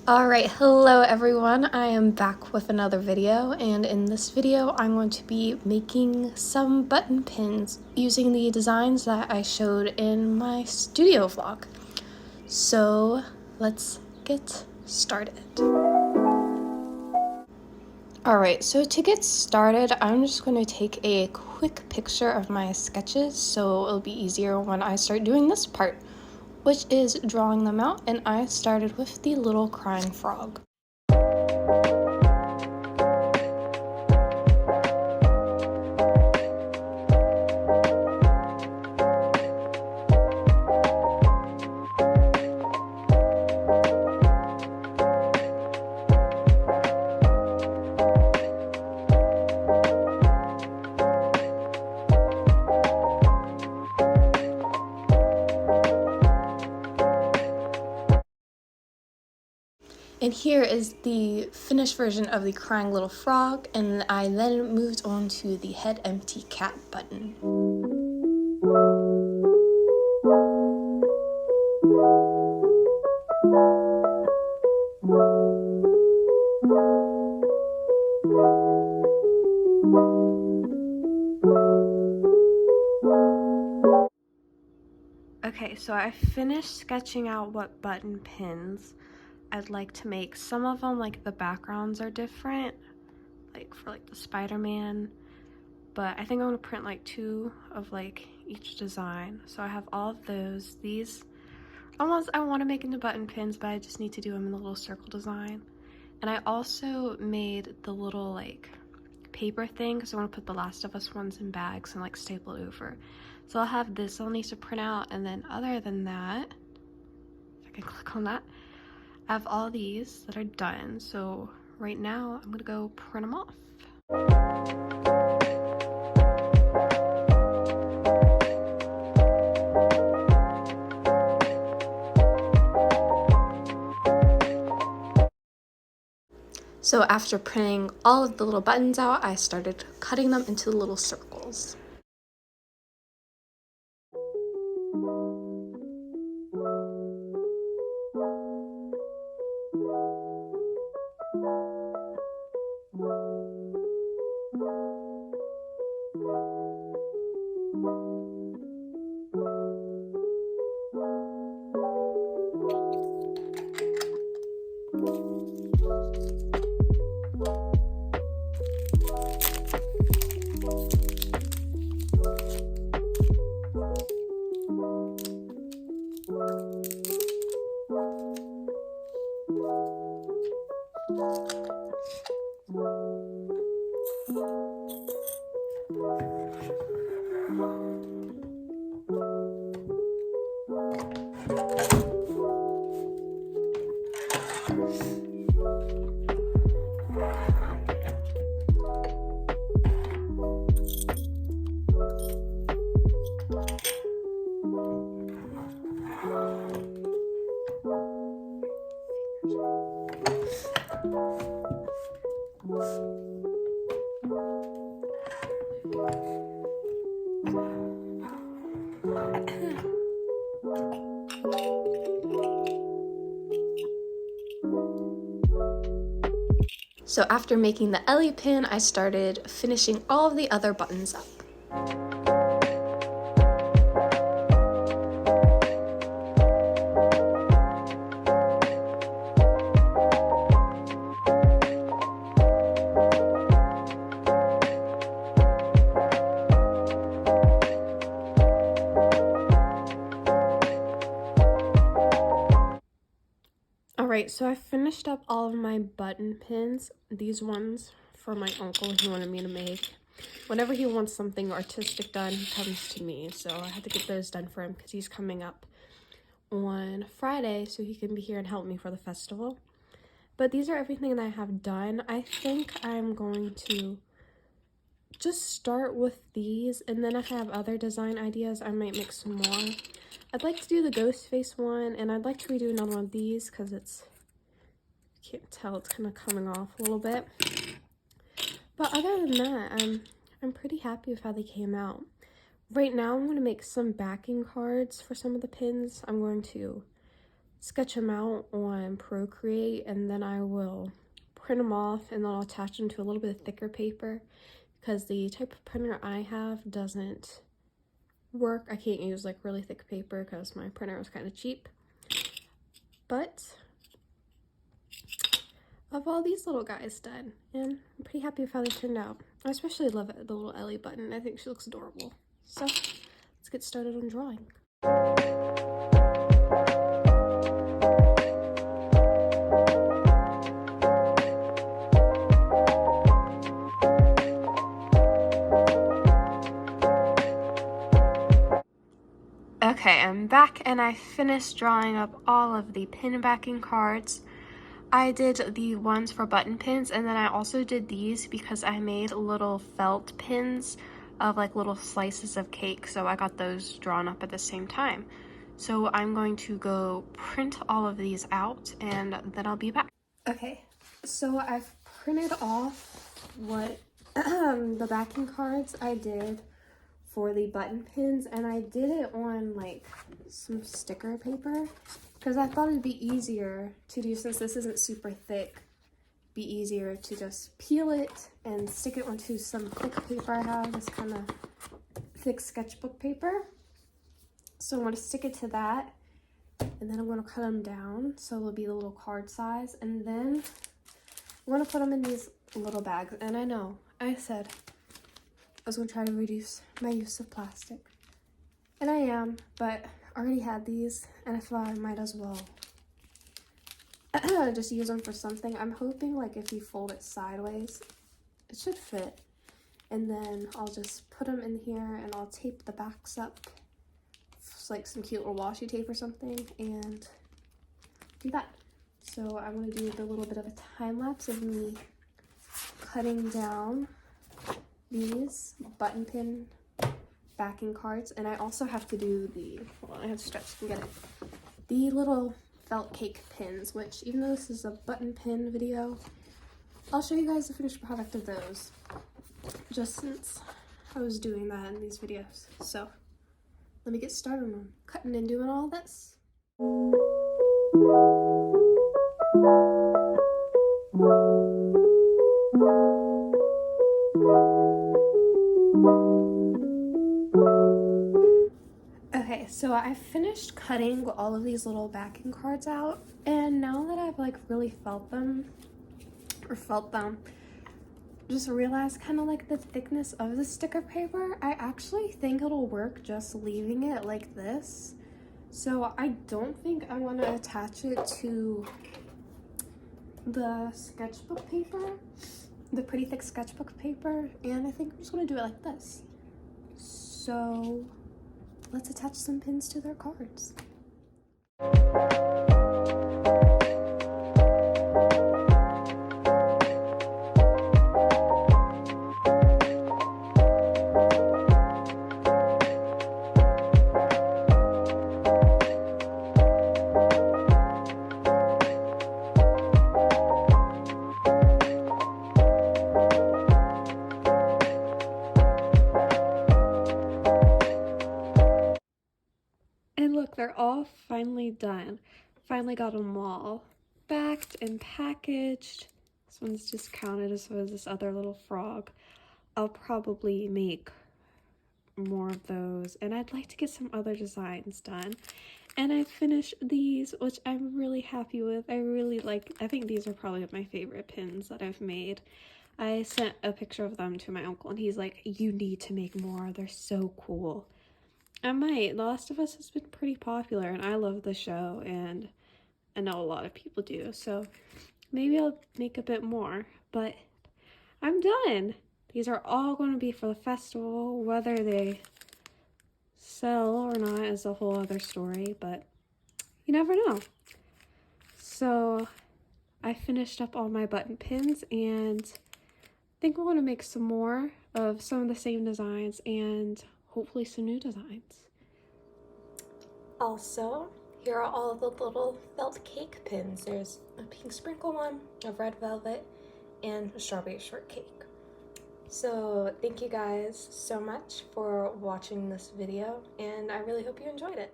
Alright, hello everyone. I am back with another video, and in this video I'm going to be making some button pins using the designs that I showed in my studio vlog. So let's get started. Alright, so to get started, I'm just going to take a quick picture of my sketches so it'll be easier when I start doing this part, which is drawing them out, and I started with the little crying frog. And here is the finished version of the crying little frog, and I then moved on to the head empty cat button. Okay, so I finished sketching out what button pins I'd like to make. Some of them, like the backgrounds are different, like for like the Spider-Man, but I think I'm gonna print like 2 of like each design. So I have all of those. These I want to make into button pins, but I just need to do them in the little circle design. And I also made the little like paper thing because I want to put the Last of Us ones in bags and like staple it over. So I'll have this I'll need to print out, and then other than that, if I can click on that, I have all these that are done. So right now I'm gonna go print them off. So after printing all of the little buttons out, I started cutting them into little circles. So after making the Ellie pin, I started finishing all of the other buttons up. Alright, so I finished up all of my button pins. These ones for my uncle, he wanted me to make. Whenever he wants something artistic done, he comes to me. So I had to get those done for him because he's coming up on Friday so he can be here and help me for the festival. But these are everything that I have done. I think I'm going to just start with these, and then if I have other design ideas, I might make some more. I'd like to do the ghost face one, and I'd like to redo another one of these because it's, you can't tell, it's kind of coming off a little bit. But other than that, I'm pretty happy with how they came out. Right now I'm going to make some backing cards for some of the pins. I'm going to sketch them out on Procreate, and then I will print them off, and then I'll attach them to a little bit thicker paper because the type of printer I have doesn't work. I can't use like really thick paper because my printer was kind of cheap. But I have all these little guys done, and I'm pretty happy with how they turned out. I especially love it, the little Ellie button. I think she looks adorable. So let's get started on drawing. Okay, I'm back and I finished drawing up all of the pin backing cards. I did the ones for button pins, and then I also did these because I made little felt pins of like little slices of cake, so I got those drawn up at the same time. So I'm going to go print all of these out and then I'll be back. Okay, so I've printed off what the backing cards I did for the button pins, and I did it on like some sticker paper because I thought it'd be easier to do, since this isn't super thick, be easier to just peel it and stick it onto some thick paper I have, this kind of thick sketchbook paper. So I'm going to stick it to that, and then I'm going to cut them down so they'll be the little card size, and then I'm going to put them in these little bags. And I know I said I was going to try to reduce my use of plastic, and I am, but I already had these and I thought I might as well just use them for something. I'm hoping like if you fold it sideways it should fit, and then I'll just put them in here and I'll tape the backs up, just like some cute little washi tape or something, and do that. So I'm going to do a little bit of a time lapse of me cutting down these button pin backing cards, and I also have to do the, hold on, I have to stretch to get it, the little felt cake pins, which even though this is a button pin video, I'll show you guys the finished product of those, just since I was doing that in these videos. So let me get started on cutting and doing all this. Okay, so I finished cutting all of these little backing cards out, and now that I've like really felt them, just realized kind of like the thickness of the sticker paper, I actually think it'll work just leaving it like this. So I don't think I want to attach it to the sketchbook paper, the pretty thick sketchbook paper, and I think I'm just going to do it like this. So let's attach some pins to their cards. And look, they're all finally done. Finally got them all backed and packaged. This one's just counted as well as this other little frog. I'll probably make more of those, and I'd like to get some other designs done. And I finished these, which I'm really happy with. I think these are probably my favorite pins that I've made. I sent a picture of them to my uncle, and he's like, you need to make more, they're so cool. I might. The Last of Us has been pretty popular, and I love the show, and I know a lot of people do, so maybe I'll make a bit more, but I'm done. These are all going to be for the festival. Whether they sell or not is a whole other story, but you never know. So I finished up all my button pins, and I think we're going to make some more of some of the same designs and hopefully some new designs. Also, here are all the little felt cake pins. There's a pink sprinkle one, a red velvet, and a strawberry shortcake. So thank you guys so much for watching this video, and I really hope you enjoyed it.